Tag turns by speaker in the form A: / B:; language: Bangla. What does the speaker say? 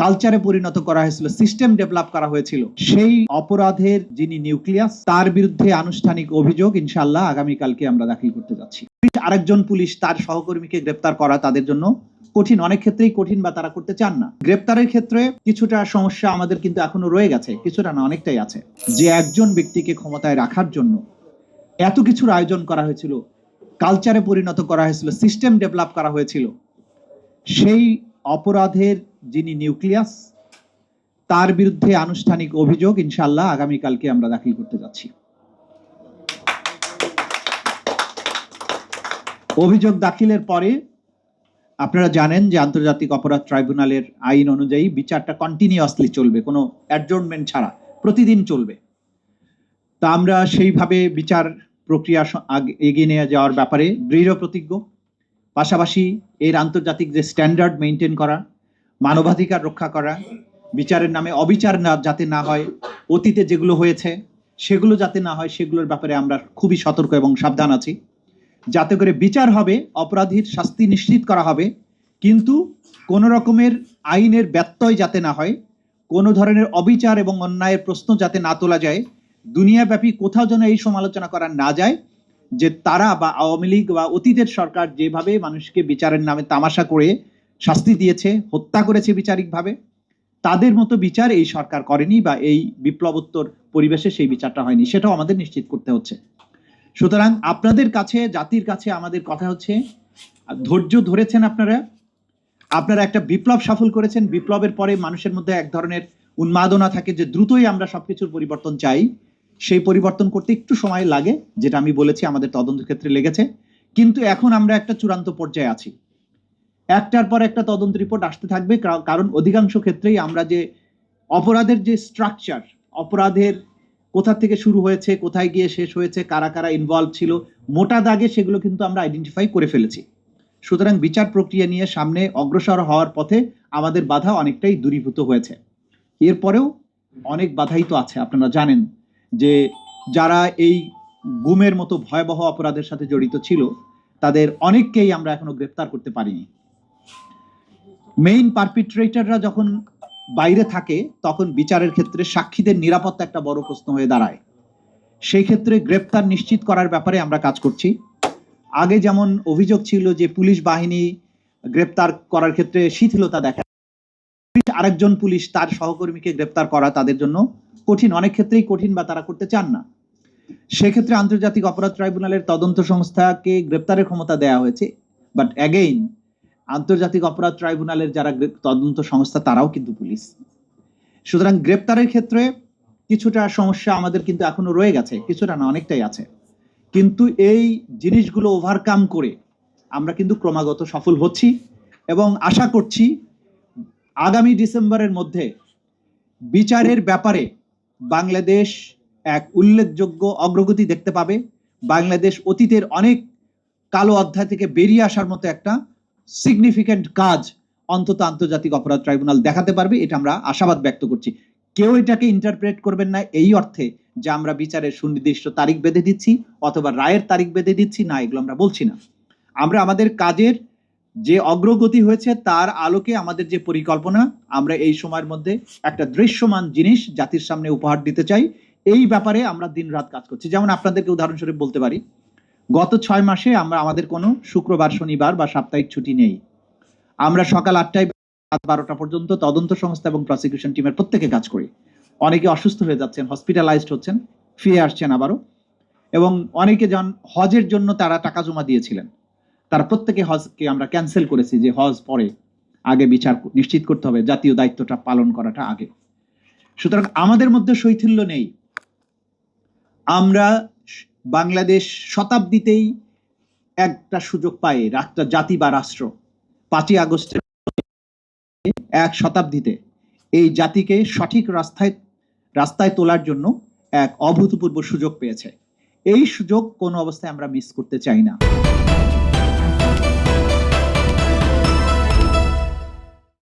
A: কালচারে পরিণত করা হয়েছিল, সিস্টেম ডেভেলপ করা হয়েছিল। সেই অপরাধের যিনি নিউক্লিয়াস, তার বিরুদ্ধে আনুষ্ঠানিক অভিযোগ ইনশাআল্লাহ আগামীকালকে আমরা দাখিল করতে যাচ্ছি। আরেকজন পুলিশ তার সহকর্মীকে গ্রেপ্তার করা তাদের জন্য কঠিন, অনেক ক্ষেত্রেই কঠিন বা তারা করতে চান না। গ্রেপ্তারের ক্ষেত্রে কিছুটা সমস্যা আমাদের কিন্তু এখনো রয়ে গেছে, কিছুটা না অনেকটাই আছে। যে একজন ব্যক্তিকে ক্ষমতায় রাখার জন্য এত কিছুর আয়োজন করা হয়েছিল, কালচারে পরিণত করা হয়েছিল, সিস্টেম ডেভেলপ করা হয়েছিল, সেই অপরাধের যিনি নিউক্লিয়াস, তার বিরুদ্ধে আনুষ্ঠানিক অভিযোগ ইনশাআল্লাহ আগামীকালকে আমরা দাখিল করতে যাচ্ছি। অভিযোগ দাখিলের পরে আপনারা জানেন যে আন্তর্জাতিক অপরাধ ট্রাইব্যুনালের আইন অনুযায়ী বিচারটা কন্টিনিউয়াসলি চলবে, কোনো অ্যাডজর্নমেন্ট ছাড়া প্রতিদিন চলবে। তা আমরা সেইভাবে বিচার প্রক্রিয়া এগিয়ে নিয়ে যাওয়ার ব্যাপারে দৃঢ় প্রতিজ্ঞ। পাশাপাশি এর আন্তর্জাতিক যে স্ট্যান্ডার্ড মেনটেন করা, মানবাধিকার রক্ষা করা, বিচারের নামে অবিচার যাতে না হয়, অতীতে যেগুলো হয়েছে সেগুলো যাতে না হয়, সেগুলোর ব্যাপারে আমরা খুবই সতর্ক এবং সাবধান আছি। যাতে করে বিচার হবে, অপরাধীর শাস্তি নিশ্চিত করা হবে, কিন্তু কোনো রকমের আইনের ব্যত্যয় যাতে না হয়, কোনো ধরনের অবিচার এবং অন্যায়ের প্রশ্ন যাতে না তোলা যায়, দুনিয়াব্যাপী কোথাও যেন এই সমালোচনা করা না যায় যে তারা বা আওয়ামী লীগ বা অতীতের সরকার যেভাবে মানুষকে বিচারের নামে তামাশা করে শাস্তি দিয়েছে, হত্যা করেছে বিচারিকভাবে, তাদের মতো বিচার এই সরকার করেনি বা এই বিপ্লবোত্তর পরিবেশে সেই বিচারটা হয়নি, সেটাও আমাদের নিশ্চিত করতে হচ্ছে। সুতরাং আপনাদের কাছে, জাতির কাছে আমাদের কথা হচ্ছে, ধৈর্য ধরেছেন আপনারা একটা বিপ্লব সফল করেছেন। বিপ্লবের পরে মানুষের মধ্যে এক ধরনের উন্মাদনা থাকে যে দ্রুতই আমরা সবকিছুর পরিবর্তন চাই। সেই পরিবর্তন করতে একটু সময় লাগে, যেটা আমি বলেছি আমাদের তদন্ত ক্ষেত্রে লেগেছে, কিন্তু এখন আমরা একটা চূড়ান্ত পর্যায়ে আছি। একটার পর একটা তদন্ত রিপোর্ট আসতে থাকবে, কারণ অধিকাংশ ক্ষেত্রেই আমরা যে অপরাধের যে স্ট্রাকচার, অপরাধের কোথা থেকে শুরু হয়েছে, কোথায় গিয়ে শেষ হয়েছে, কারা কারা ইনভলভ ছিল, মোটা দাগে সেগুলো কিন্তু আমরা আইডেন্টিফাই করে ফেলেছি। সুতরাং বিচার প্রক্রিয়া নিয়ে সামনে অগ্রসর হওয়ার পথে আমাদের বাধা অনেকটাই দূরীভূত হয়েছে। এরপরেও অনেক বাধাই তো আছে। আপনারা জানেন যে যারা এই গুমের মতো ভয়াবহ অপরাধের সাথে জড়িত ছিল, তাদের অনেককেই আমরা এখনো গ্রেফতার করতে পারিনি। মেইন পারপিট্রেটররা যখন বাইরে থাকে, তখন বিচারের ক্ষেত্রে সাক্ষীদের নিরাপত্তা একটা বড় প্রশ্ন হয়ে দাঁড়ায়। সেই ক্ষেত্রে গ্রেপ্তার নিশ্চিত করার ব্যাপারে আমরা কাজ করছি। আগে যেমন অভিযোগ ছিল যে পুলিশ বাহিনী গ্রেপ্তার করার ক্ষেত্রে শিথিলতা দেখায়, আরেকজন পুলিশ তার সহকর্মীকে গ্রেপ্তার করা তাদের জন্য কঠিন, অনেক ক্ষেত্রেই কঠিন বা তারা করতে চান না। সেক্ষেত্রে আন্তর্জাতিক অপরাধ ট্রাইব্যুনালের তদন্ত সংস্থাকে গ্রেপ্তারের ক্ষমতা দেওয়া হয়েছে, বাট অ্যাগেইন আন্তর্জাতিক অপরাধ ট্রাইব্যুনালের যারা তদন্ত সংস্থা তারাও কিন্তু পুলিশ। সুতরাং গ্রেপ্তারের ক্ষেত্রে কিছুটা সমস্যা আমাদের কিন্তু এখনো রয়ে গেছে, কিছুটা না অনেকটাই আছে। কিন্তু এই জিনিসগুলো ওভারকাম করে আমরা কিন্তু ক্রমাগত সফল হচ্ছি এবং আশা করছি আগামী ডিসেম্বরের মধ্যে বিচারের ব্যাপারে বাংলাদেশ এক উল্লেখযোগ্য অগ্রগতি দেখতে পাবে। বাংলাদেশ অতীতের অনেক কালো অধ্যায় থেকে বেরিয়ে আসার মতো একটা সিগনিফিক্যান্ট কাজ অন্তত আন্তর্জাতিক অপরাধ ট্রাইব্যুনাল দেখাতে পারবে, এটা আমরা আশাবাদ ব্যক্ত করছি। কেউ এটাকে ইন্টারপ্রেট করবেন না এই অর্থে যে আমরা বিচারের সুনির্দিষ্ট তারিখ বেঁধে দিচ্ছি অথবা রায়ের তারিখ বেঁধে দিচ্ছি, না, এগুলো আমরা বলছি না। আমরা আমাদের কাজের যে অগ্রগতি হয়েছে তার আলোকে আমাদের যে পরিকল্পনা, আমরা এই সময়ের মধ্যে একটা দৃশ্যমান জিনিস জাতির সামনে উপহার দিতে চাই, এই ব্যাপারে আমরা দিনরাত কাজ করছি। যেমন আপনাদেরকে উদাহরণস্বরূপ বলতে পারি, গত 6 মাসে আমাদের কোনো শুক্রবার, শনিবার বা সাপ্তাহিক ছুটি নেই। আমরা সকাল 8টায় রাত 12টা পর্যন্ত তদন্ত সংস্থা এবং প্রসিকিউশন টিমের প্রত্যেকে কাজ করি। অনেকে অসুস্থ হয়ে যাচ্ছেন, হসপিটালাইজড হচ্ছেন, ফিরে আসছেন আবারও, এবং অনেকে হজের জন্য তারা টাকা জমা দিয়েছিলেন, তারা প্রত্যেকে হজকে আমরা ক্যান্সেল করেছি, যে হজ পরে, আগে বিচার নিশ্চিত করতে হবে, জাতীয় দায়িত্বটা পালন করাটা আগে। সুতরাং আমাদের মধ্যে শৈথিল্য নেই। আমরা বাংলাদেশ শতাব্দীতেই একটা সুযোগ পাই, একটা জাতি বা রাষ্ট্র 5ই আগস্টের এক শতাব্দীতে এই জাতিকে সঠিক রাস্তায় তোলার জন্য এক অভূতপূর্ব সুযোগ পেয়েছে। এই সুযোগ কোনো অবস্থায় আমরা মিস করতে চাই না।